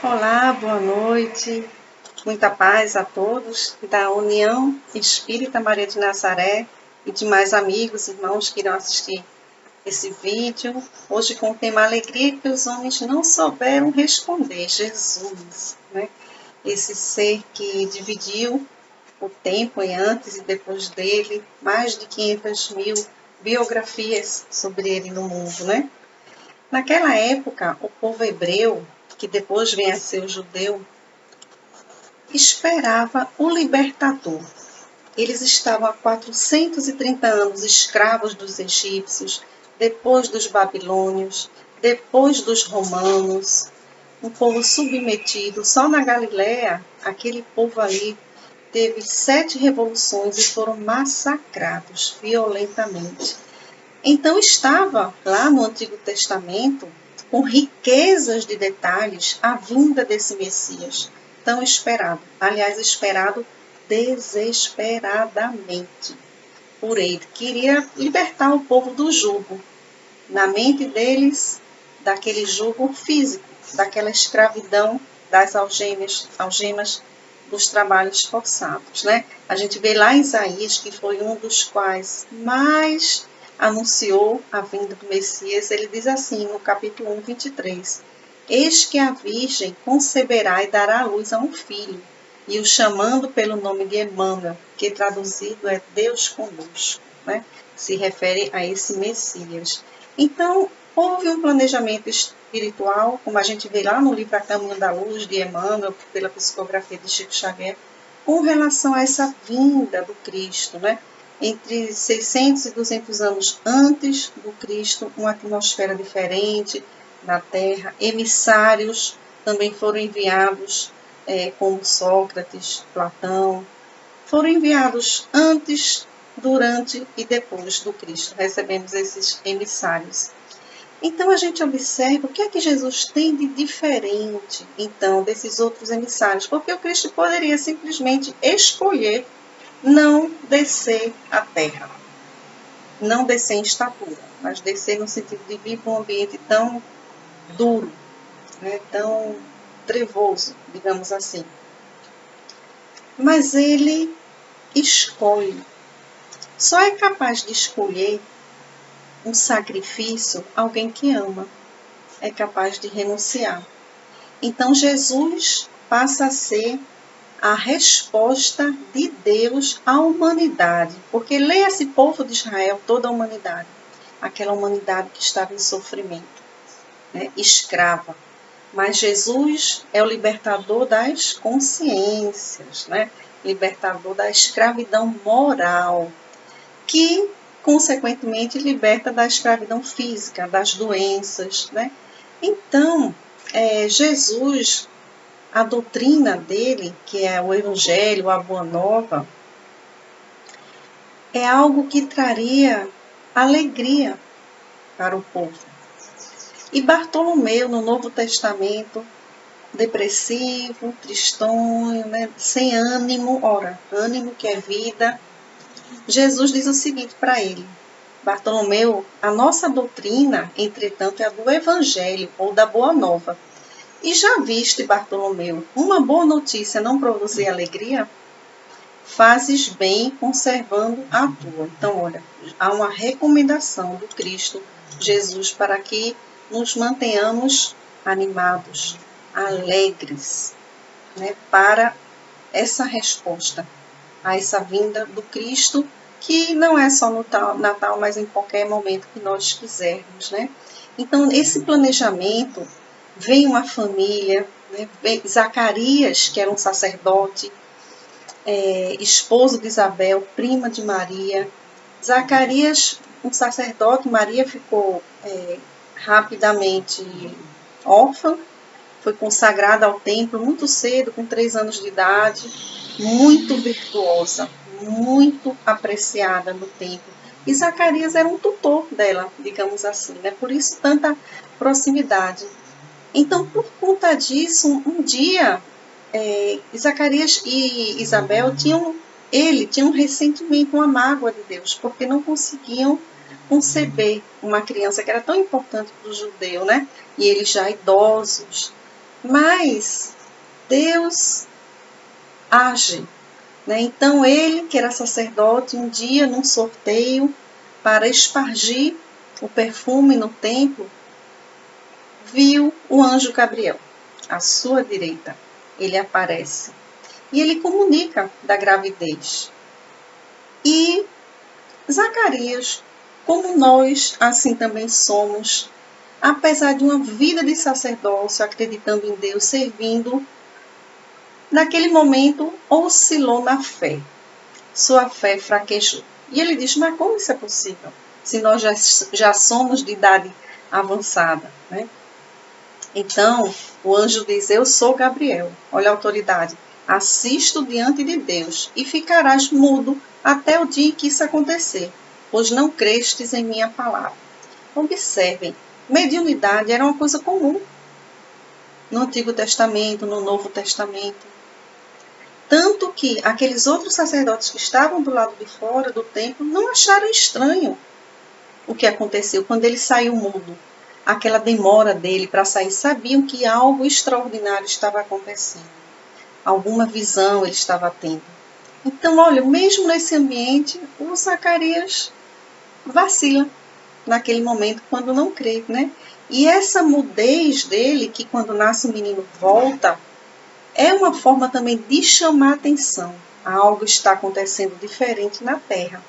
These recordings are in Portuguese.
Olá, boa noite, muita paz a todos da União Espírita Maria de Nazaré e demais amigos, irmãos que irão assistir esse vídeo. Hoje com o tema Alegria que os homens não souberam responder, Jesus, né? Esse ser que dividiu o tempo em antes e depois dele, mais de 500 mil biografias sobre ele no mundo, né? Naquela época, o povo hebreu, que depois vem a ser o judeu, esperava o libertador. Eles estavam há 430 anos escravos dos egípcios, depois dos babilônios, depois dos romanos, um povo submetido. Só na Galiléia, aquele povo ali teve 7 revoluções e foram massacrados violentamente. Então estava lá no Antigo Testamento, com riquezas de detalhes, a vinda desse Messias, tão esperado. Aliás, esperado desesperadamente por ele. Queria libertar o povo do jugo, na mente deles, daquele jugo físico, daquela escravidão das algemas dos trabalhos forçados, né? A gente vê lá em Isaías, que foi um dos quais mais anunciou a vinda do Messias. Ele diz assim, no capítulo 1, 23, Eis que a Virgem conceberá e dará à luz a um filho, e o chamando pelo nome de Emmanuel, que traduzido é Deus conosco, né? Se refere a esse Messias. Então, houve um planejamento espiritual, como a gente vê lá no livro A Caminho da Luz, de Emmanuel, pela psicografia de Chico Xavier, com relação a essa vinda do Cristo, né? Entre 600 e 200 anos antes do Cristo, uma atmosfera diferente na Terra. Emissários também foram enviados, como Sócrates, Platão, foram enviados antes, durante e depois do Cristo. Recebemos esses emissários. Então a gente observa o que é que Jesus tem de diferente, então, desses outros emissários, porque o Cristo poderia simplesmente escolher não descer à terra, não descer em estatura, mas descer no sentido de vir para um ambiente tão duro, né, tão trevoso, digamos assim. Mas ele escolhe. Só é capaz de escolher um sacrifício alguém que ama, é capaz de renunciar. Então Jesus passa a ser a resposta de Deus à humanidade, porque leia-se povo de Israel, toda a humanidade, aquela humanidade que estava em sofrimento, né, escrava. Mas Jesus é o libertador das consciências, né, libertador da escravidão moral, que, consequentemente, liberta da escravidão física, das doenças, né? Então, Jesus, a doutrina dele, que é o Evangelho, a Boa Nova, é algo que traria alegria para o povo. E Bartolomeu, no Novo Testamento, depressivo, tristonho, né? Sem ânimo, ânimo que é vida, Jesus diz o seguinte para ele: Bartolomeu, a nossa doutrina, entretanto, é a do Evangelho ou da Boa Nova. E já viste, Bartolomeu, uma boa notícia não produzir alegria? Fazes bem conservando a tua. Então, olha, há uma recomendação do Cristo Jesus para que nos mantenhamos animados, alegres, né, para essa resposta a essa vinda do Cristo, que não é só no Natal, mas em qualquer momento que nós quisermos, né? Então, esse planejamento, vem uma família, né? Vem Zacarias, que era um sacerdote, esposo de Isabel, prima de Maria. Zacarias, um sacerdote, Maria ficou rapidamente órfã, foi consagrada ao templo muito cedo, com 3 anos de idade, muito virtuosa, muito apreciada no templo. E Zacarias era um tutor dela, digamos assim, né? Por isso tanta proximidade. Então, por conta disso, um dia, Zacarias e Isabel tinham um ressentimento, uma mágoa de Deus, porque não conseguiam conceber uma criança que era tão importante para o judeu, né? E eles já idosos. Mas Deus age, né? Então ele, que era sacerdote, um dia num sorteio para espargir o perfume no templo, viu o anjo Gabriel à sua direita. Ele aparece e ele comunica da gravidez. E Zacarias, como nós assim também somos, apesar de uma vida de sacerdócio, acreditando em Deus, servindo, naquele momento oscilou na fé. Sua fé fraquejou. E ele diz, mas como isso é possível? Se nós já somos de idade avançada, né? Então, o anjo diz, eu sou Gabriel. Olha a autoridade. Assisto diante de Deus e ficarás mudo até o dia em que isso acontecer, pois não crestes em minha palavra. Observem, mediunidade era uma coisa comum no Antigo Testamento, no Novo Testamento. Tanto que aqueles outros sacerdotes que estavam do lado de fora do templo não acharam estranho o que aconteceu quando ele saiu mudo. Aquela demora dele para sair, sabiam que algo extraordinário estava acontecendo. Alguma visão ele estava tendo. Então, olha, mesmo nesse ambiente, o Zacarias vacila naquele momento, quando não crê, né? E essa mudez dele, que quando nasce o menino volta, é uma forma também de chamar atenção. Algo está acontecendo diferente na terra.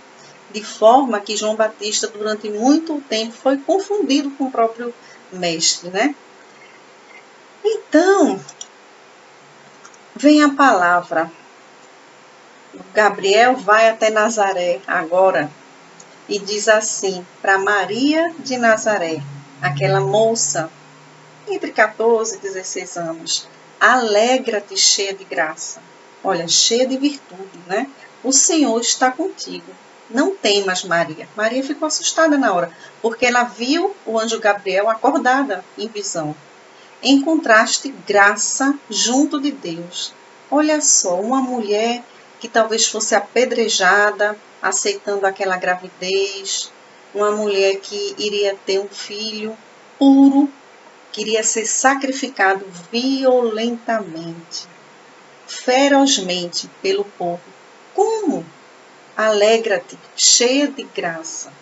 De forma que João Batista, durante muito tempo, foi confundido com o próprio mestre, né? Então, vem a palavra. Gabriel vai até Nazaré agora e diz assim para Maria de Nazaré, aquela moça entre 14 e 16 anos, alegra-te, cheia de graça. Olha, cheia de virtude, né? O Senhor está contigo. Não temas, Maria. Maria ficou assustada na hora, porque ela viu o anjo Gabriel acordada em visão. Encontraste graça junto de Deus. Olha só, uma mulher que talvez fosse apedrejada, aceitando aquela gravidez, uma mulher que iria ter um filho puro, queria ser sacrificado violentamente, ferozmente pelo povo. Como? Alegra-te, cheia de graça.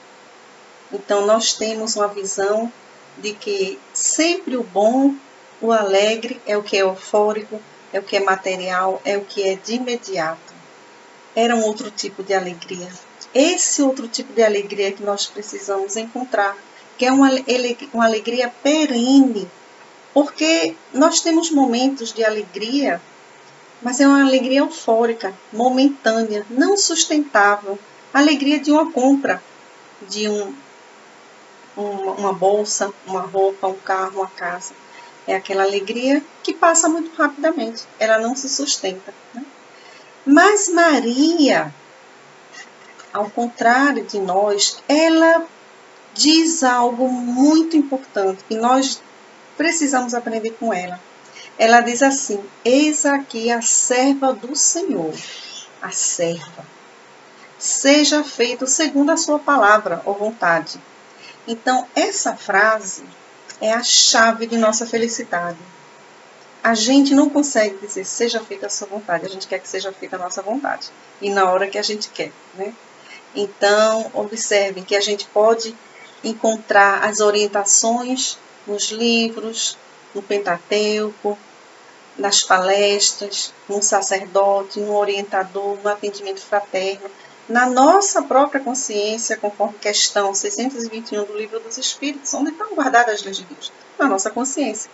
Então nós temos uma visão de que sempre o bom, o alegre é o que é eufórico, é o que é material, é o que é de imediato. Era um outro tipo de alegria. Esse outro tipo de alegria que nós precisamos encontrar, que é uma alegria perene, porque nós temos momentos de alegria, mas é uma alegria eufórica, momentânea, não sustentável. A alegria de uma compra, de uma bolsa, uma roupa, um carro, uma casa. É aquela alegria que passa muito rapidamente, ela não se sustenta, né? Mas Maria, ao contrário de nós, ela diz algo muito importante que nós precisamos aprender com ela. Ela diz assim, eis aqui a serva do Senhor, a serva. Seja feito segundo a sua palavra ou vontade. Então, essa frase é a chave de nossa felicidade. A gente não consegue dizer, seja feita a sua vontade, a gente quer que seja feita a nossa vontade. E na hora que a gente quer, né? Então, observem que a gente pode encontrar as orientações nos livros, no Pentateuco, nas palestras, num sacerdote, num orientador, no atendimento fraterno, na nossa própria consciência, conforme questão 621 do Livro dos Espíritos, onde estão guardadas as leis de Deus, na nossa consciência.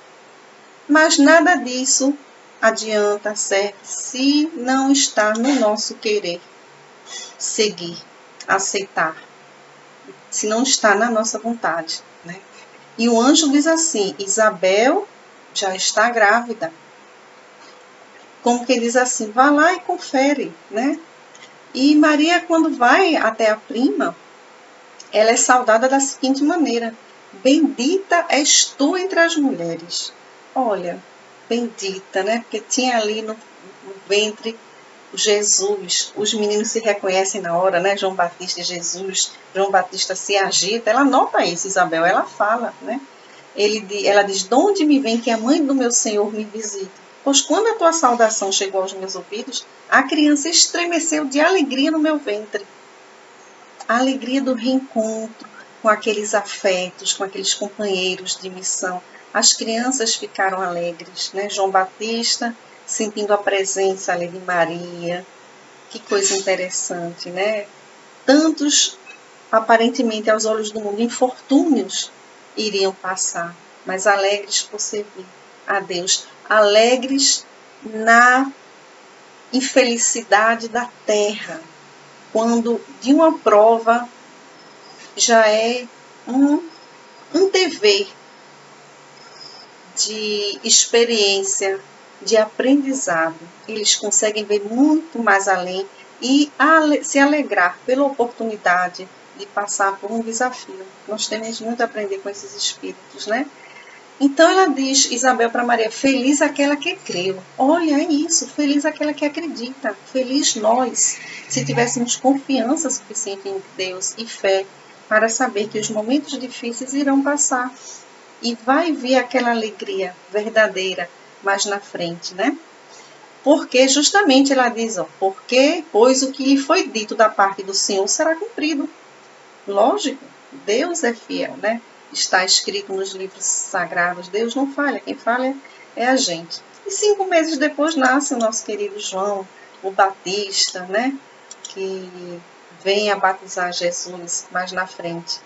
Mas nada disso adianta, serve, se não está no nosso querer seguir, aceitar, se não está na nossa vontade, né? E o anjo diz assim, Isabel já está grávida. Como que diz assim, vá lá e confere, né? E Maria, quando vai até a prima, ela é saudada da seguinte maneira, bendita és tu entre as mulheres. Olha, bendita, né? Porque tinha ali no ventre Jesus, os meninos se reconhecem na hora, né? João Batista e Jesus, João Batista se agita, ela nota isso, Isabel, ela fala, né? Ela diz, de onde me vem que a mãe do meu Senhor me visita? Pois quando a tua saudação chegou aos meus ouvidos, a criança estremeceu de alegria no meu ventre. A alegria do reencontro com aqueles afetos, com aqueles companheiros de missão. As crianças ficaram alegres, né? João Batista sentindo a presença ali de Maria. Que coisa interessante, né? Tantos, aparentemente aos olhos do mundo, infortúnios iriam passar, mas alegres por servir a Deus, alegres na infelicidade da terra, quando de uma prova já é um dever de experiência, de aprendizado. Eles conseguem ver muito mais além e se alegrar pela oportunidade de passar por um desafio. Nós temos muito a aprender com esses espíritos, né? Então ela diz, Isabel para Maria, feliz aquela que creu. Olha, é isso, feliz aquela que acredita. Feliz nós, se tivéssemos confiança suficiente em Deus e fé para saber que os momentos difíceis irão passar. E vai vir aquela alegria verdadeira mais na frente, né? Porque justamente ela diz, ó, porque, pois o que lhe foi dito da parte do Senhor será cumprido. Lógico, Deus é fiel, né? Está escrito nos livros sagrados, Deus não falha, quem falha é a gente. E 5 meses depois nasce o nosso querido João, o Batista, né? Que vem a batizar Jesus mais na frente.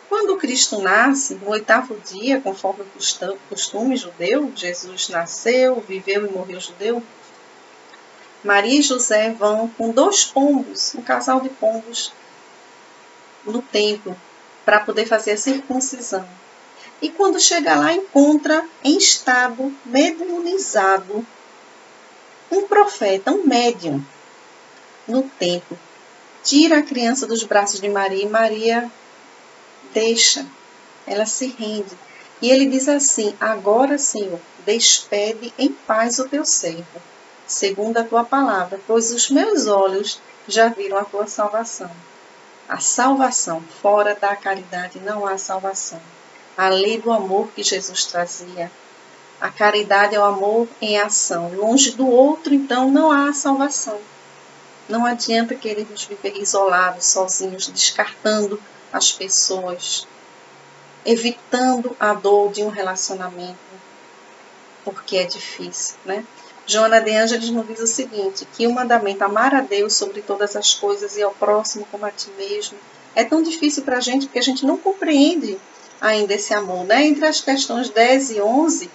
Quando Cristo nasce, no 8º dia, conforme o costume judeu, Jesus nasceu, viveu e morreu judeu, Maria e José vão com 2 pombos, um casal de pombos, no templo, para poder fazer a circuncisão. E quando chega lá, encontra em estado mediunizado um profeta, um médium, no templo. Tira a criança dos braços de Maria e Maria deixa, ela se rende. E ele diz assim, agora, Senhor, despede em paz o teu servo, segundo a tua palavra, pois os meus olhos já viram a tua salvação. A salvação, fora da caridade não há salvação. A lei do amor que Jesus trazia. A caridade é o amor em ação. Longe do outro, então, não há salvação. Não adianta querermos viver isolados, sozinhos, descartando as pessoas, evitando a dor de um relacionamento, porque é difícil, né? Joana de Ângeles nos diz o seguinte, que o mandamento amar a Deus sobre todas as coisas e ao próximo como a ti mesmo é tão difícil para a gente porque a gente não compreende ainda esse amor, né? Entre as questões 10 e 11,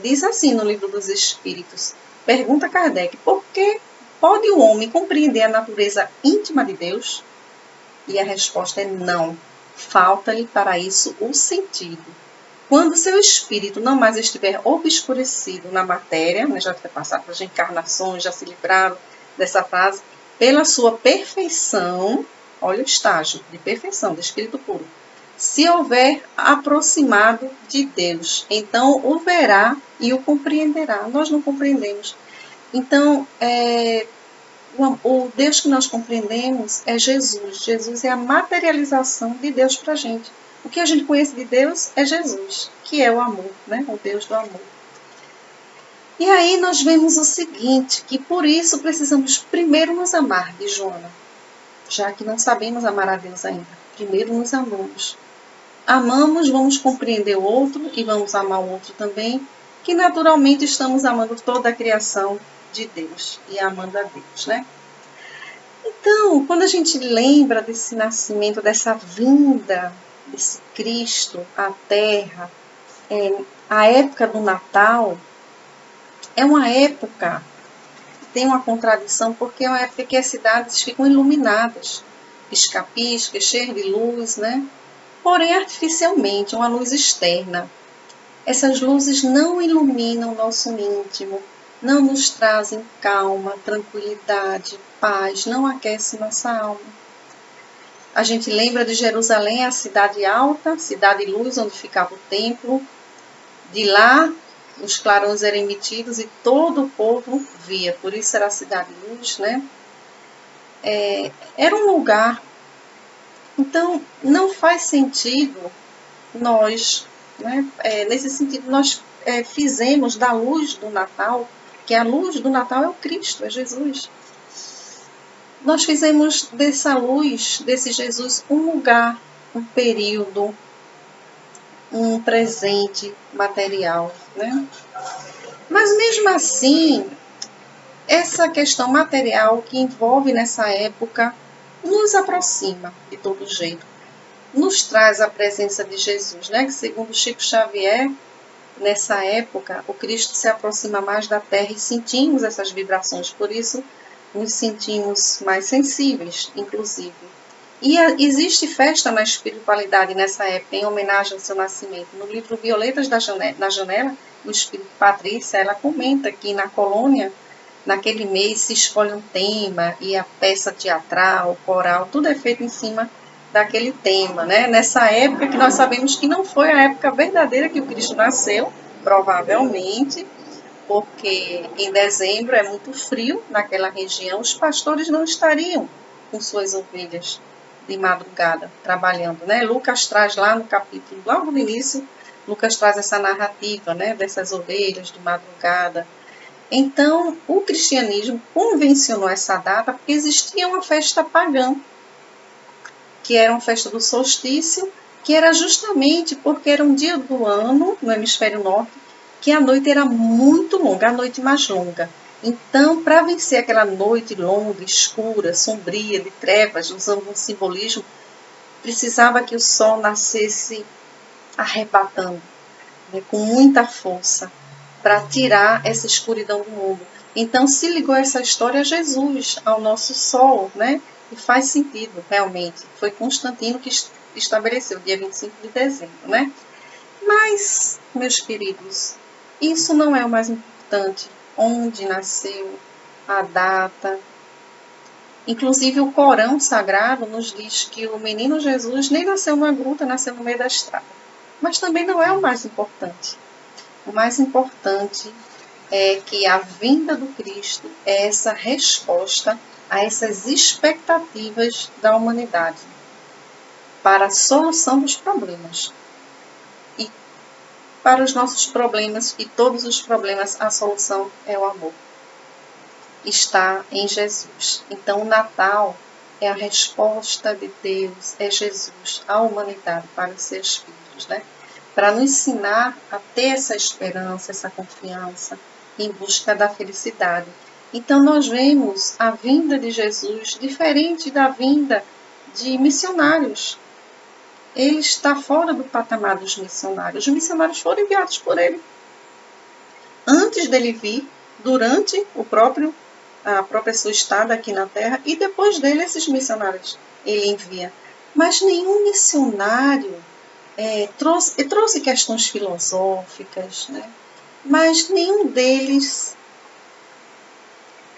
diz assim no Livro dos Espíritos, pergunta Kardec, por que pode o homem compreender a natureza íntima de Deus? E a resposta é não, falta-lhe para isso o sentido. Quando seu espírito não mais estiver obscurecido na matéria, né, já ter passado pelas encarnações, já se livraram dessa fase, pela sua perfeição, olha o estágio de perfeição, do espírito puro, se houver aproximado de Deus, então o verá e o compreenderá. Nós não compreendemos. Então, o Deus que nós compreendemos é Jesus. Jesus é a materialização de Deus para a gente. O que a gente conhece de Deus é Jesus, que é o amor, né? O Deus do amor. E aí nós vemos o seguinte, que por isso precisamos primeiro nos amar, diz Joana, já que não sabemos amar a Deus ainda. Primeiro nos amamos. Amamos, vamos compreender o outro e vamos amar o outro também, que naturalmente estamos amando toda a criação de Deus e amando a Deus, né? Então, quando a gente lembra desse nascimento, dessa vinda desse Cristo à Terra, a época do Natal é uma época que tem uma contradição, porque é uma época que as cidades ficam iluminadas, pisca-pisca, cheias de luz, né? Porém, artificialmente, uma luz externa. Essas luzes não iluminam o nosso íntimo, não nos trazem calma, tranquilidade, paz, não aquecem nossa alma. A gente lembra de Jerusalém, a cidade alta, cidade luz, onde ficava o templo. De lá, os clarões eram emitidos e todo o povo via. Por isso era a cidade luz, né? Era um lugar. Então, não faz sentido nós né? Nesse sentido, nós fizemos da luz do Natal, que a luz do Natal é o Cristo, é Jesus. Nós fizemos dessa luz, desse Jesus, um lugar, um período, um presente material, né? Mas mesmo assim, essa questão material que envolve nessa época nos aproxima de todo jeito, nos traz a presença de Jesus, né? Que segundo Chico Xavier, nessa época, o Cristo se aproxima mais da terra e sentimos essas vibrações, por isso nos sentimos mais sensíveis, inclusive. E existe festa na espiritualidade nessa época, em homenagem ao seu nascimento. No livro Violetas na Janela, o espírito Patrícia, ela comenta que na colônia, naquele mês, se escolhe um tema e a peça teatral, coral, tudo é feito em cima daquele tema, né? Nessa época que nós sabemos que não foi a época verdadeira que o Cristo nasceu, provavelmente, porque em dezembro é muito frio naquela região, os pastores não estariam com suas ovelhas de madrugada trabalhando, né? Lucas traz lá no capítulo, logo no início, Lucas traz essa narrativa, né, dessas ovelhas de madrugada. Então, o cristianismo convencionou essa data porque existia uma festa pagã, que era uma festa do solstício, que era justamente porque era um dia do ano, no hemisfério norte, que a noite era muito longa, a noite mais longa. Então, para vencer aquela noite longa, escura, sombria, de trevas, usando um simbolismo, precisava que o sol nascesse arrebatando, né, com muita força, para tirar essa escuridão do mundo. Então, se ligou essa história a Jesus, ao nosso sol, né? E faz sentido, realmente. Foi Constantino que estabeleceu, dia 25 de dezembro, né? Mas, meus queridos, isso não é o mais importante. Onde nasceu, a data. Inclusive, o Corão Sagrado nos diz que o menino Jesus nem nasceu numa gruta, nasceu no meio da estrada. Mas também não é o mais importante. O mais importante é que a vinda do Cristo é essa resposta a essas expectativas da humanidade para a solução dos problemas. E para os nossos problemas e todos os problemas, a solução é o amor. Está em Jesus. Então, o Natal é a resposta de Deus, é Jesus à humanidade, para os seus filhos, né? Para nos ensinar a ter essa esperança, essa confiança em busca da felicidade. Então, nós vemos a vinda de Jesus diferente da vinda de missionários. Ele está fora do patamar dos missionários. Os missionários foram enviados por ele. Antes dele vir, durante a própria sua estada aqui na Terra, e depois dele, esses missionários ele envia. Mas nenhum missionário trouxe questões filosóficas, né? Mas nenhum deles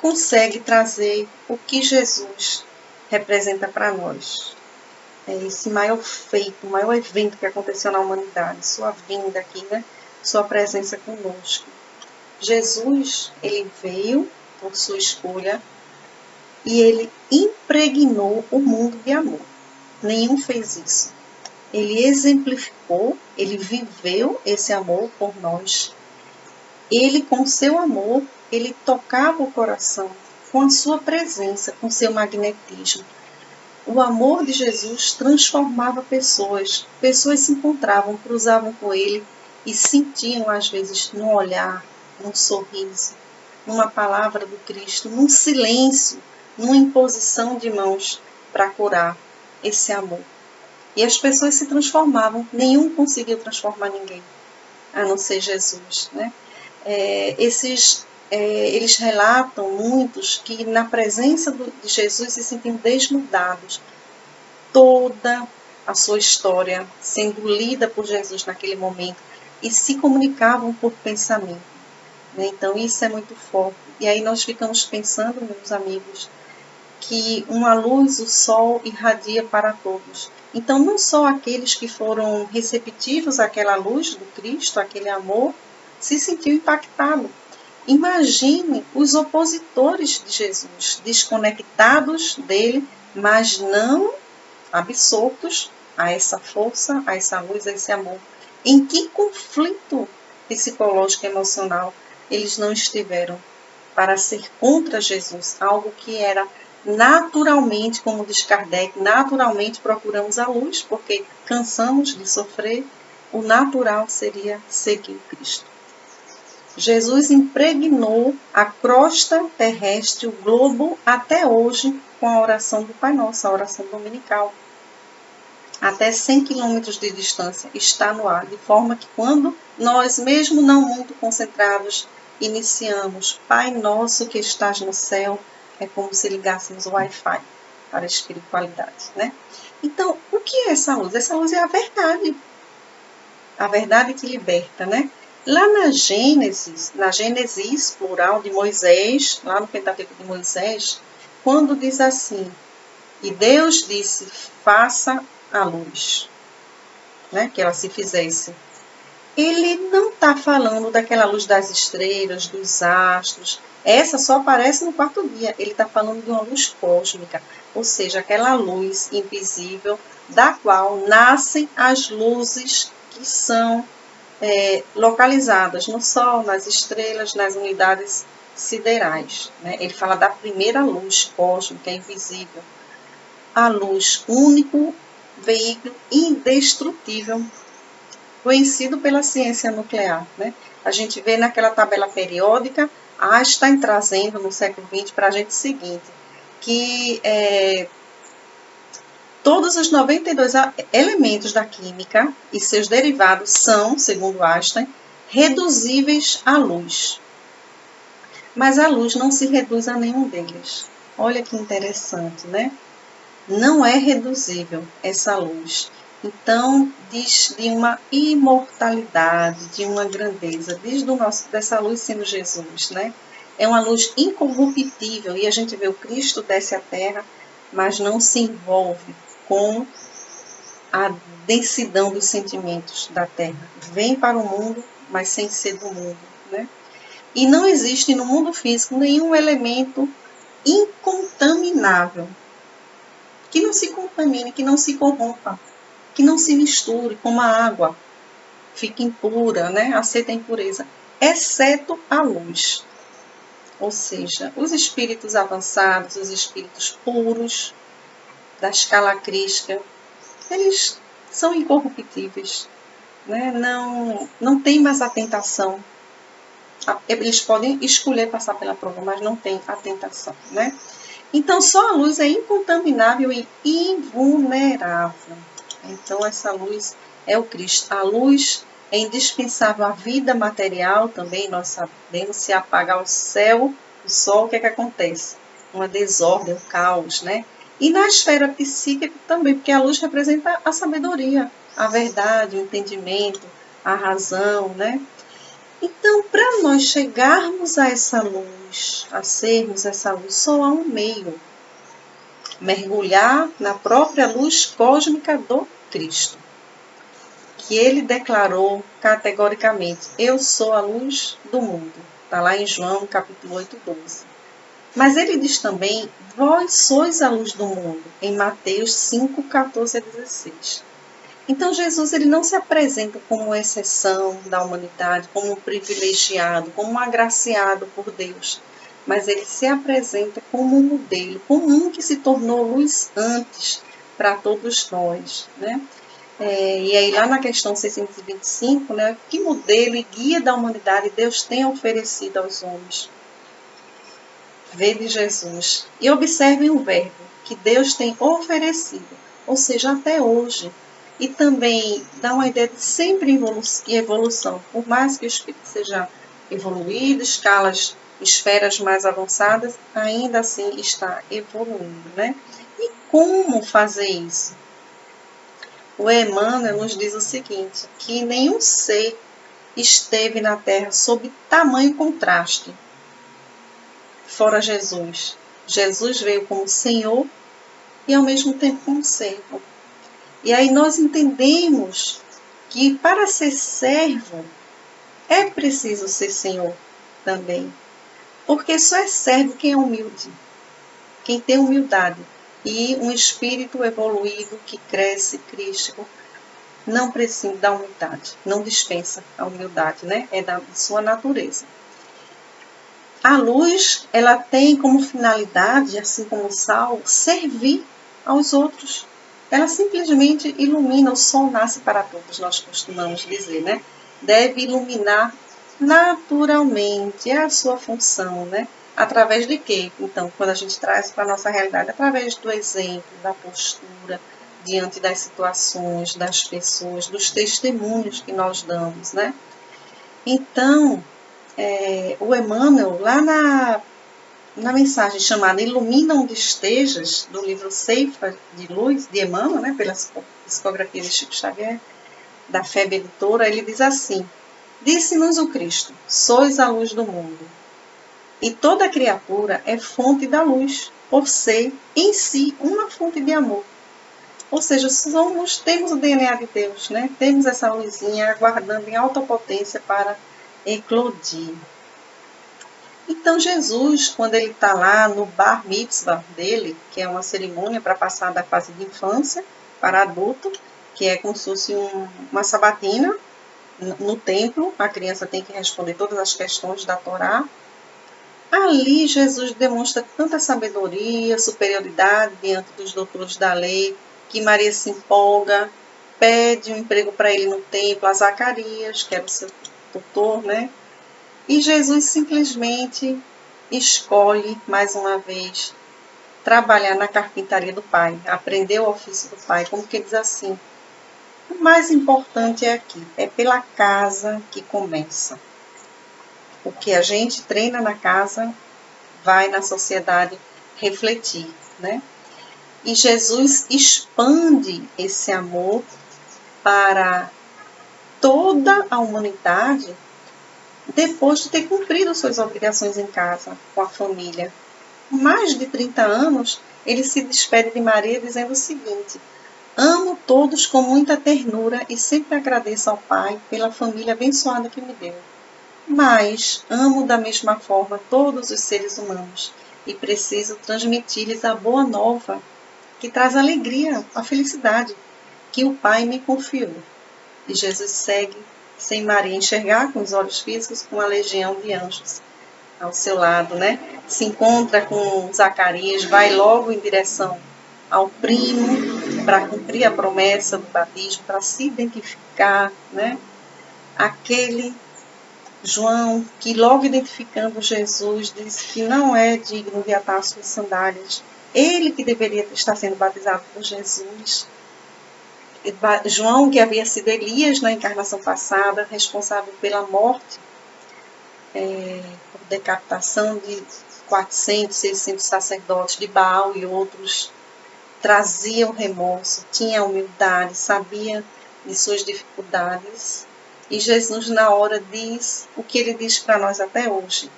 consegue trazer o que Jesus representa para nós. É esse maior feito, o maior evento que aconteceu na humanidade, sua vinda aqui, né? Sua presença conosco. Jesus, ele veio por sua escolha e ele impregnou o mundo de amor. Nenhum fez isso. Ele exemplificou, ele viveu esse amor por nós. Ele, com seu amor, ele tocava o coração com a sua presença, com seu magnetismo. O amor de Jesus transformava pessoas. Pessoas se encontravam, cruzavam com ele e sentiam, às vezes, num olhar, num sorriso, numa palavra do Cristo, num silêncio, numa imposição de mãos para curar esse amor. E as pessoas se transformavam. Nenhum conseguiu transformar ninguém, a não ser Jesus, né? Eles relatam, muitos, que na presença de Jesus se sentiam desnudados. Toda a sua história sendo lida por Jesus naquele momento e se comunicavam por pensamento, né? Então, isso é muito forte. E aí nós ficamos pensando, meus amigos, que uma luz, o sol, irradia para todos. Então, não só aqueles que foram receptivos àquela luz do Cristo, aquele amor, se sentiu impactado. Imagine os opositores de Jesus, desconectados dele, mas não absortos a essa força, a essa luz, a esse amor Em que conflito psicológico e emocional eles não estiveram para ser contra Jesus? Algo que era naturalmente, como diz Kardec, naturalmente procuramos a luz, porque cansamos de sofrer, o natural seria seguir Cristo. Jesus impregnou a crosta terrestre, o globo, até hoje, com a oração do Pai Nosso, a oração dominical. Até 100 quilômetros de distância está no ar, de forma que quando nós, mesmo não muito concentrados, iniciamos Pai Nosso que estás no céu, é como se ligássemos o Wi-Fi para a espiritualidade, né? Então, o que é essa luz? Essa luz é a verdade que liberta, né? Lá na Gênesis plural de Moisés, lá no Pentateuco de Moisés, quando diz assim, e Deus disse, faça a luz, né? Que ela se fizesse. Ele não está falando daquela luz das estrelas, dos astros. Essa só aparece no quarto dia. Ele está falando de uma luz cósmica, ou seja, aquela luz invisível da qual nascem as luzes que são localizadas no Sol, nas estrelas, nas unidades siderais, né? Ele fala da primeira luz cósmica invisível, a luz, único veículo indestrutível, conhecido pela ciência nuclear, né? A gente vê naquela tabela periódica, Einstein trazendo no século XX para a gente o seguinte, que todos os 92 elementos da química e seus derivados são, segundo Einstein, reduzíveis à luz. Mas a luz não se reduz a nenhum deles. Olha que interessante, né? Não é reduzível essa luz. Então, diz de uma imortalidade, de uma grandeza, diz dessa luz sendo Jesus, né? É uma luz incorruptível, e a gente vê o Cristo desce à terra, mas não se envolve com a densidão dos sentimentos da terra. Vem para o mundo, mas sem ser do mundo, né? E não existe no mundo físico nenhum elemento incontaminável que não se contamine, que não se corrompa, que não se misture, como a água, fique impura, né? Aceita a impureza, exceto a luz. Ou seja, os espíritos avançados, os espíritos puros, da escala crística, eles são incorruptíveis, né? Não tem mais a tentação. Eles podem escolher passar pela prova, mas não tem a tentação, né? Então, só a luz é incontaminável e invulnerável. Então, essa luz é o Cristo. A luz é indispensável à vida material também. Nós sabemos, se apagar o céu, o sol, o que é que acontece? Uma desordem, um caos, né? E na esfera psíquica também, porque a luz representa a sabedoria, a verdade, o entendimento, a razão, né? Então, para nós chegarmos a essa luz, a sermos essa luz, só há um meio: mergulhar na própria luz cósmica do Cristo, que ele declarou categoricamente: eu sou a luz do mundo. Está lá em João, capítulo 8, 12. Mas ele diz também: vós sois a luz do mundo, em Mateus 5, 14 a 16. Então, Jesus ele não se apresenta como uma exceção da humanidade, como um privilegiado, como um agraciado por Deus, mas ele se apresenta como um modelo, como um que se tornou luz antes para todos nós, né? E aí lá na questão 625, né, que modelo e guia da humanidade Deus tem oferecido aos homens? Vede Jesus e observem o verbo que Deus tem oferecido, ou seja, até hoje. E também dá uma ideia de sempre evolução. Por mais que o espírito seja evoluído, esferas mais avançadas, ainda assim está evoluindo, né? E como fazer isso? O Emmanuel nos diz o seguinte, que nenhum ser esteve na Terra sob tamanho contraste, fora Jesus. Jesus veio como Senhor e ao mesmo tempo como servo. E aí nós entendemos que para ser servo é preciso ser senhor também. Porque só é servo quem é humilde, quem tem humildade. E um espírito evoluído que cresce, crístico, não prescinde da humildade, não dispensa a humildade, né? É da sua natureza. A luz, ela tem como finalidade, assim como o sal, servir aos outros. Ela simplesmente ilumina, o sol nasce para todos, nós costumamos dizer, né? Deve iluminar naturalmente, é a sua função, né? Através de quê? Então, quando a gente traz para a nossa realidade, através do exemplo, da postura, diante das situações, das pessoas, dos testemunhos que nós damos, né? Então, o Emmanuel, lá na mensagem chamada Ilumina onde estejas, do livro Ceifa de Luz, de Emmanuel, né, pela psicografia de Chico Xavier, da FEB Editora, ele diz assim: disse-nos o Cristo, sois a luz do mundo, e toda criatura é fonte da luz, por ser em si uma fonte de amor. Ou seja, temos o DNA de Deus, né? Temos essa luzinha aguardando em alta potência para eclodir. Então, Jesus, quando ele está lá no Bar Mitzvah dele, que é uma cerimônia para passar da fase de infância para adulto, que é como se fosse uma sabatina no templo, a criança tem que responder todas as questões da Torá. Ali, Jesus demonstra tanta sabedoria, superioridade diante dos doutores da lei, que Maria se empolga, pede um emprego para ele no templo, a Zacarias, que era o seu tutor, né? E Jesus simplesmente escolhe, mais uma vez, trabalhar na carpintaria do Pai, aprender o ofício do Pai, como que diz assim: o mais importante é aqui, é pela casa que começa. O que a gente treina na casa vai na sociedade refletir, né? E Jesus expande esse amor para toda a humanidade depois de ter cumprido suas obrigações em casa, com a família. Com mais de 30 anos, ele se despede de Maria dizendo o seguinte: amo todos com muita ternura e sempre agradeço ao Pai pela família abençoada que me deu. Mas amo da mesma forma todos os seres humanos e preciso transmitir-lhes a boa nova, que traz alegria, a felicidade que o Pai me confiou. E Jesus segue sem Maria enxergar com os olhos físicos, com uma legião de anjos ao seu lado, né? Se encontra com Zacarias, vai logo em direção ao primo para cumprir a promessa do batismo, para se identificar, né? Aquele João que logo identificando Jesus diz que não é digno de atar suas sandálias, ele que deveria estar sendo batizado por Jesus. João, que havia sido Elias na encarnação passada, responsável pela morte, por decapitação de 400, 600 sacerdotes de Baal e outros, trazia o remorso, tinha humildade, sabia de suas dificuldades. E Jesus, na hora, diz o que ele diz para nós até hoje: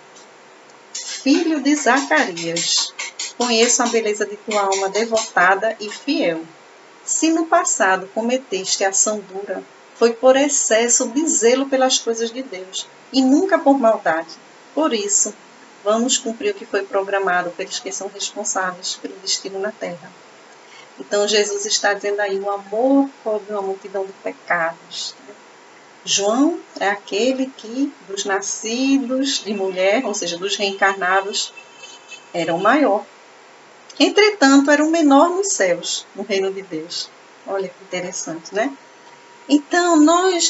filho de Zacarias, conheço a beleza de tua alma devotada e fiel. Se no passado cometeste ação dura, foi por excesso de zelo pelas coisas de Deus, e nunca por maldade. Por isso, vamos cumprir o que foi programado pelos que são responsáveis pelo destino na terra. Então, Jesus está dizendo aí: o amor cobre uma multidão de pecados. João é aquele que, dos nascidos de mulher, ou seja, dos reencarnados, era o maior. Entretanto, era o menor nos céus, no reino de Deus. Olha que interessante, né? Então, nós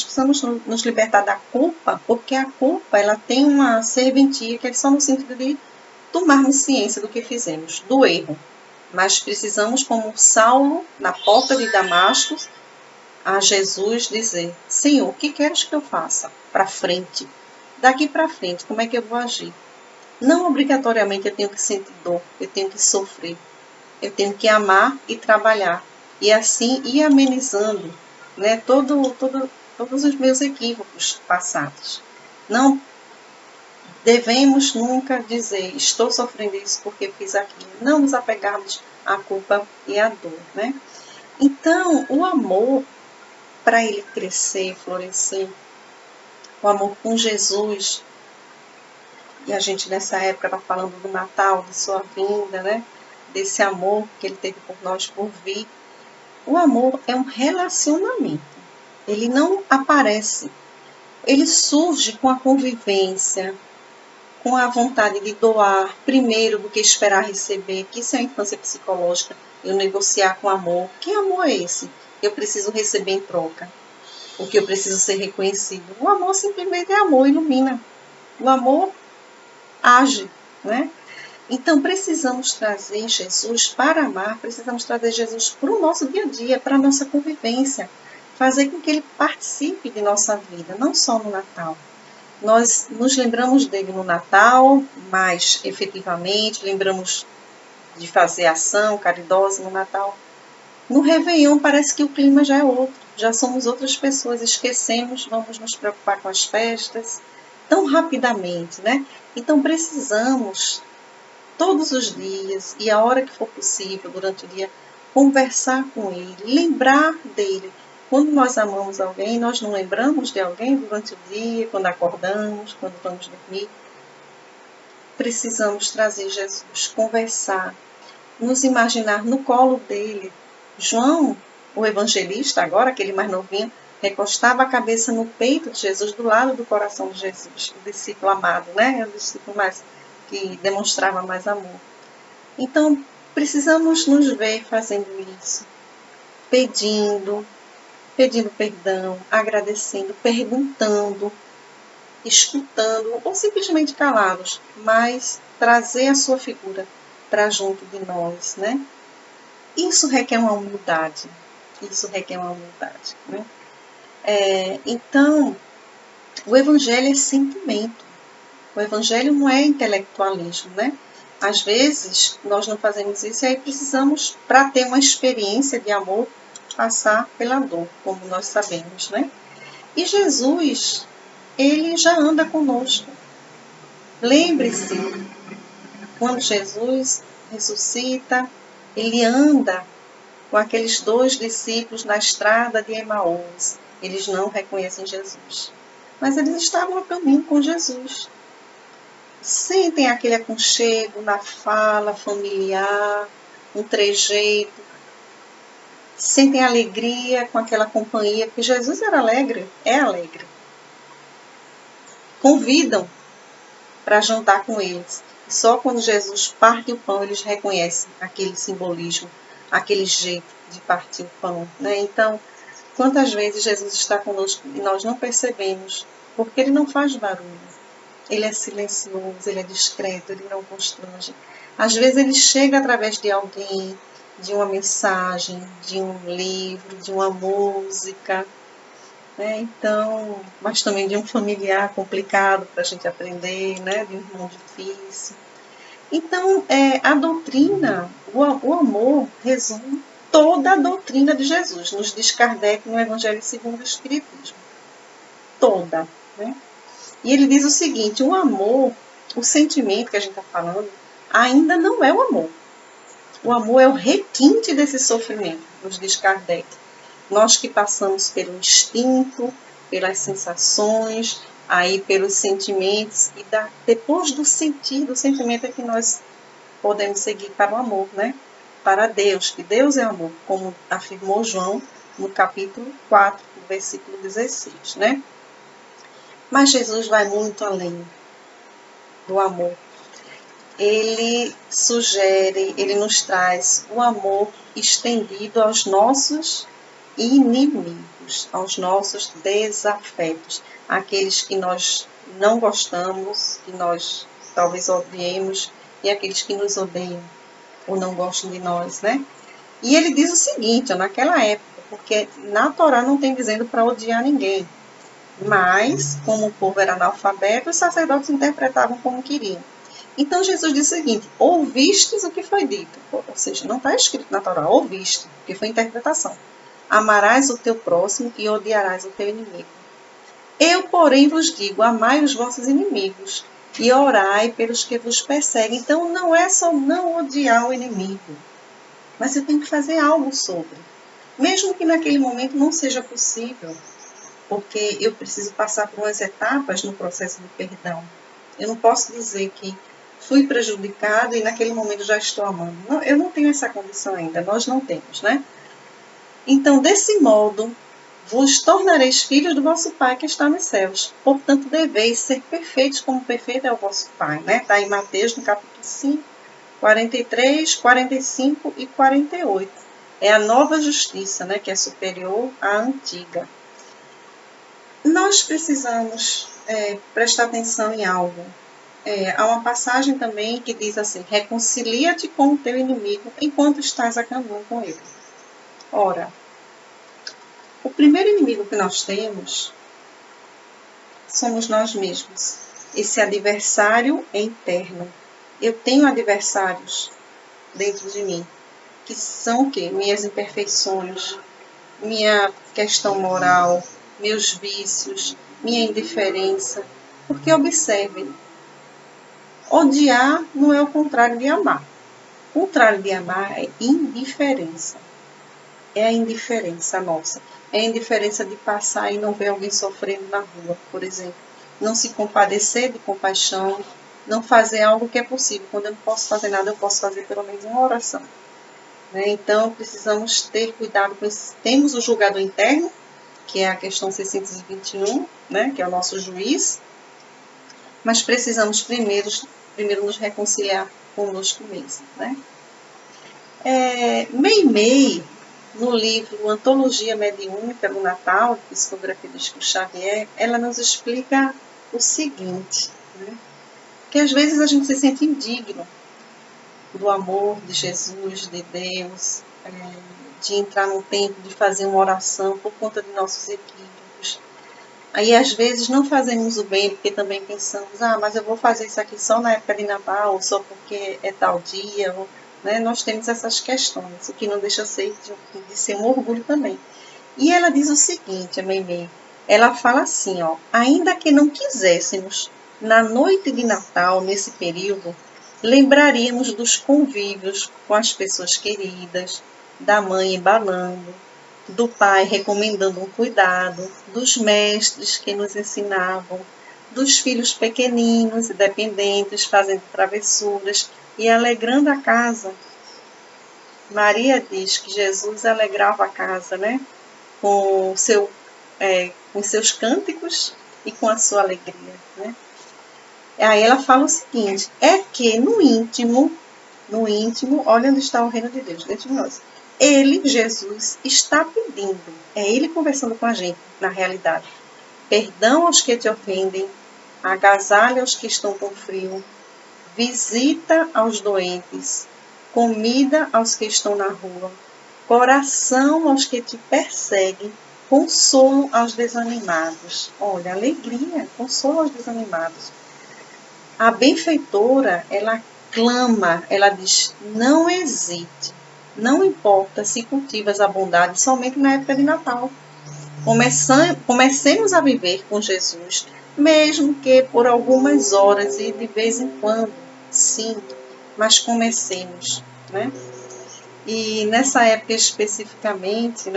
precisamos nos libertar da culpa, porque a culpa, ela tem uma serventia que é só no sentido de tomarmos ciência do que fizemos, do erro. Mas precisamos, como Saulo, na porta de Damasco, a Jesus dizer: Senhor, o que queres que eu faça? Para frente. Daqui para frente, como é que eu vou agir? Não obrigatoriamente eu tenho que sentir dor, eu tenho que sofrer. Eu tenho que amar e trabalhar. E assim ir amenizando, né, todos os meus equívocos passados. Não devemos nunca dizer: estou sofrendo isso porque fiz aquilo. Não nos apegarmos à culpa e à dor, né? Então, o amor, para ele crescer, florescer, o amor com Jesus, e a gente nessa época está falando do Natal, de sua vinda, né? Desse amor que ele teve por nós por vir. O amor é um relacionamento. Ele não aparece. Ele surge com a convivência, com a vontade de doar primeiro do que esperar receber, que isso é a infância psicológica, eu negociar com amor. Que amor é esse? Eu preciso receber em troca, o que eu preciso ser reconhecido. O amor simplesmente é amor, ilumina. O amor age, né? Então precisamos trazer Jesus para amar, precisamos trazer Jesus para o nosso dia a dia, para a nossa convivência, fazer com que ele participe de nossa vida, não só no Natal. Nós nos lembramos dele no Natal, mais efetivamente, lembramos de fazer ação caridosa no Natal. No Réveillon parece que o clima já é outro, já somos outras pessoas, esquecemos, vamos nos preocupar com as festas tão rapidamente, né? Então precisamos, todos os dias e a hora que for possível, durante o dia, conversar com ele, lembrar dele. Quando nós amamos alguém, nós não lembramos de alguém durante o dia, quando acordamos, quando vamos dormir. Precisamos trazer Jesus, conversar, nos imaginar no colo dele. João, o evangelista, agora aquele mais novinho, recostava a cabeça no peito de Jesus, do lado do coração de Jesus, o discípulo amado, né? O discípulo mais que demonstrava mais amor. Então, precisamos nos ver fazendo isso, pedindo perdão, agradecendo, perguntando, escutando ou simplesmente calados, mas trazer a sua figura para junto de nós, né? Isso requer uma humildade. Isso requer uma humildade, né? Então, o evangelho é sentimento. O evangelho não é intelectualismo, né? Às vezes, nós não fazemos isso e aí precisamos, para ter uma experiência de amor, passar pela dor, como nós sabemos, né? E Jesus, ele já anda conosco. Lembre-se, quando Jesus ressuscita, ele anda com aqueles 2 discípulos na estrada de Emaús. Eles não reconhecem Jesus, mas eles estavam a caminho com Jesus. Sentem aquele aconchego na fala familiar, um trejeito. Sentem alegria com aquela companhia, porque Jesus era alegre, é alegre. Convidam para jantar com eles. E só quando Jesus parte o pão, eles reconhecem aquele simbolismo, aquele jeito de partir o pão, né? Então, quantas vezes Jesus está conosco e nós não percebemos, porque ele não faz barulho. Ele é silencioso, ele é discreto, ele não constrange. Às vezes ele chega através de alguém, de uma mensagem, de um livro, de uma música, né? Então, mas também de um familiar complicado para a gente aprender, né? De um irmão difícil. Então, a doutrina, o amor, resume toda a doutrina de Jesus, nos diz Kardec no Evangelho segundo o Espiritismo. Toda, né? E ele diz o seguinte, o amor, o sentimento que a gente está falando, ainda não é o amor. O amor é o requinte desse sofrimento, nos diz Kardec. Nós que passamos pelo instinto, pelas sensações, aí pelos sentimentos, e depois do sentir, do sentimento é que nós podemos seguir para o amor, né? Para Deus, que Deus é amor, como afirmou João no capítulo 4, versículo 16, né? Mas Jesus vai muito além do amor. Ele sugere, ele nos traz o amor estendido aos nossos inimigos, aos nossos desafetos, aqueles que nós não gostamos, que nós talvez odiemos, e aqueles que nos odeiam ou não gostam de nós, né? E ele diz o seguinte, naquela época, porque na Torá não tem dizendo para odiar ninguém, mas, como o povo era analfabeto, os sacerdotes interpretavam como queriam. Então Jesus disse o seguinte, ouvistes o que foi dito, ou seja, não está escrito na Torá, ouviste, porque foi interpretação. Amarás o teu próximo e odiarás o teu inimigo. Eu, porém, vos digo, amai os vossos inimigos e orai pelos que vos perseguem. Então não é só não odiar o inimigo, mas eu tenho que fazer algo sobre. Mesmo que naquele momento não seja possível, porque eu preciso passar por umas etapas no processo de perdão. Eu não posso dizer que fui prejudicado e naquele momento já estou amando. Não, eu não tenho essa condição ainda, nós não temos, né? Então, desse modo, vos tornareis filhos do vosso Pai que está nos céus. Portanto, deveis ser perfeitos como perfeito é o vosso Pai. Está em Mateus, no capítulo 5, 43, 45 e 48. É a nova justiça, que é superior à antiga. Nós precisamos prestar atenção em algo. Há uma passagem também que diz assim: reconcilia-te com o teu inimigo enquanto estás a caminho com ele. Ora, o primeiro inimigo que nós temos somos nós mesmos. Esse adversário é interno. Eu tenho adversários dentro de mim, que são o quê? Minhas imperfeições, minha questão moral, meus vícios, minha indiferença. Porque observe, odiar não é o contrário de amar. O contrário de amar é indiferença. É a indiferença nossa. É a indiferença de passar e não ver alguém sofrendo na rua, por exemplo. Não se compadecer de compaixão, não fazer algo que é possível. Quando eu não posso fazer nada, eu posso fazer pelo menos uma oração. Então, precisamos ter cuidado com isso. Temos o julgador interno, que é a questão 621, que é o nosso juiz, mas precisamos primeiro nos reconciliar conosco mesmo. Meimei, no livro Antologia Mediúnica do Natal, de psicografia de Chico Xavier, ela nos explica o seguinte, que às vezes a gente se sente indigno do amor de Jesus, de Deus, de entrar no templo, de fazer uma oração por conta de nossos equívocos. Aí às vezes não fazemos o bem porque também pensamos, mas eu vou fazer isso aqui só na época de Natal, ou só porque é tal dia, nós temos essas questões, o que não deixa de ser um orgulho também. E ela diz o seguinte, a Meimei, ela fala assim, ainda que não quiséssemos, na noite de Natal, nesse período, lembraríamos dos convívios com as pessoas queridas, da mãe embalando, do pai recomendando um cuidado, dos mestres que nos ensinavam, dos filhos pequeninos e dependentes fazendo travessuras e alegrando a casa. Maria diz que Jesus alegrava a casa, com seus cânticos e com a sua alegria. Aí ela fala o seguinte, é que no íntimo, olha onde está o reino de Deus, dentro de nós. Ele, Jesus, está pedindo, é ele conversando com a gente, na realidade. Perdão aos que te ofendem, agasalha aos que estão com frio, visita aos doentes, comida aos que estão na rua, coração aos que te perseguem, consolo aos desanimados. Olha, alegria, consolo aos desanimados. A benfeitora, ela clama, ela diz, não hesite, não importa se cultivas a bondade somente na época de Natal. Comecemos a viver com Jesus, mesmo que por algumas horas e de vez em quando, sim, mas comecemos, E nessa época especificamente,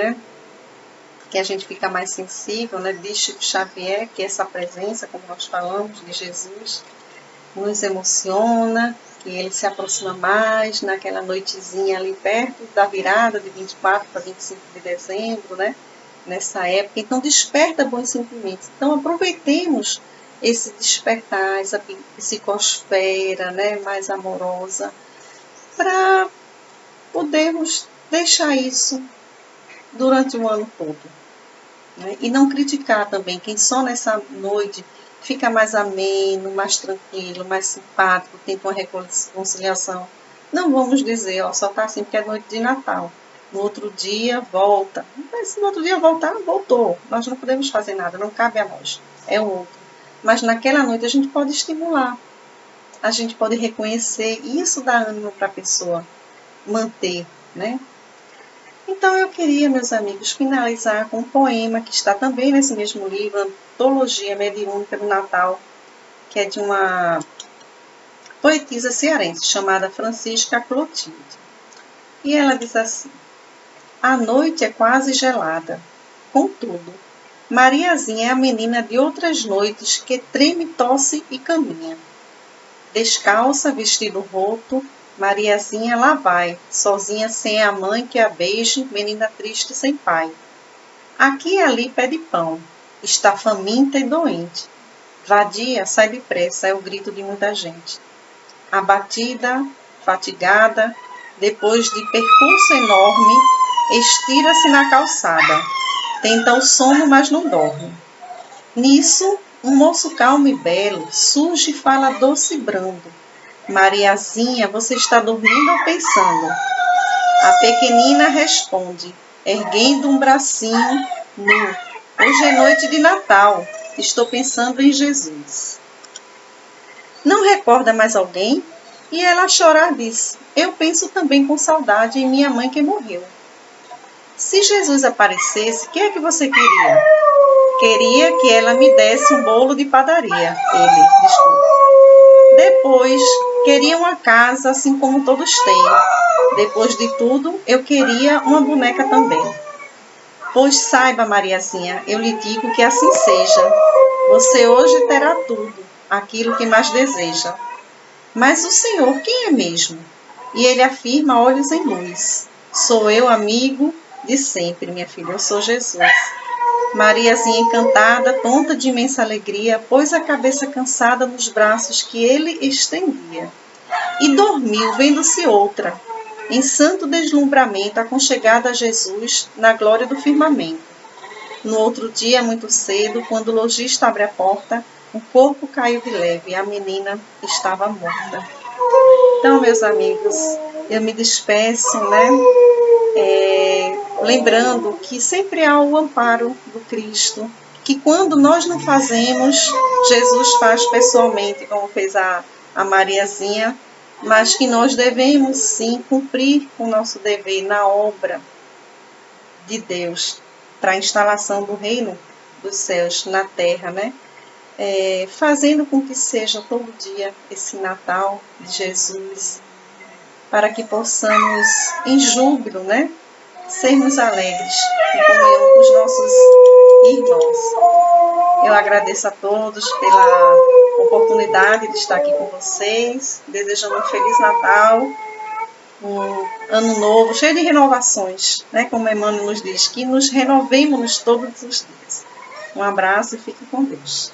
que a gente fica mais sensível, diz Chico Xavier, que essa presença, como nós falamos, de Jesus, nos emociona, que ele se aproxima mais naquela noitezinha ali perto da virada de 24 para 25 de dezembro, nessa época. Então, desperta bons sentimentos. Então, aproveitemos esse despertar, essa psicosfera mais amorosa, para podermos deixar isso durante o ano todo. E não criticar também quem só nessa noite fica mais ameno, mais tranquilo, mais simpático, tenta uma reconciliação. Não vamos dizer, só está assim porque é noite de Natal. No outro dia volta. Mas se no outro dia voltar, voltou. Nós não podemos fazer nada, não cabe a nós. É o outro. Mas naquela noite a gente pode estimular. A gente pode reconhecer. E isso dá ânimo para a pessoa manter, Então, eu queria, meus amigos, finalizar com um poema que está também nesse mesmo livro, Antologia Mediúnica do Natal, que é de uma poetisa cearense chamada Francisca Clotilde. E ela diz assim, a noite é quase gelada, contudo, Mariazinha é a menina de outras noites que treme, tosse e caminha. Descalça, vestido roto, Mariazinha lá vai, sozinha sem a mãe que a beije, menina triste sem pai. Aqui e ali pede pão, está faminta e doente. Vadia, sai depressa, é o grito de muita gente. Abatida, fatigada, depois de percurso enorme, estira-se na calçada. Tenta o sono, mas não dorme. Nisso, um moço calmo e belo surge e fala doce e brando. Mariazinha, você está dormindo ou pensando? A pequenina responde, erguendo um bracinho nu. Hoje é noite de Natal, estou pensando em Jesus. Não recorda mais alguém? E ela a chorar disse, eu penso também com saudade em minha mãe que morreu. Se Jesus aparecesse, o que é que você queria? Queria que ela me desse um bolo de padaria. Desculpa. Depois, queria uma casa assim como todos têm. Depois de tudo, eu queria uma boneca também. Pois saiba, Mariazinha, eu lhe digo que assim seja. Você hoje terá tudo, aquilo que mais deseja. Mas o Senhor, quem é mesmo? E ele afirma, olhos em luz. Sou eu, amigo de sempre, minha filha, eu sou Jesus. Mariazinha encantada, tonta de imensa alegria, pôs a cabeça cansada nos braços que ele estendia. E dormiu, vendo-se outra, em santo deslumbramento, aconchegada a Jesus na glória do firmamento. No outro dia, muito cedo, quando o lojista abre a porta, o corpo caiu de leve e a menina estava morta. Então, meus amigos, eu me despeço, lembrando que sempre há o amparo do Cristo, que quando nós não fazemos, Jesus faz pessoalmente, como fez a Mariazinha, mas que nós devemos sim cumprir o nosso dever na obra de Deus, para a instalação do reino dos céus na terra, fazendo com que seja todo dia esse Natal de Jesus, para que possamos, em júbilo, sermos alegres em comunhão com os nossos irmãos. Eu agradeço a todos pela oportunidade de estar aqui com vocês, desejando um Feliz Natal, um ano novo, cheio de renovações, como Emmanuel nos diz, que nos renovemos todos os dias. Um abraço e fique com Deus.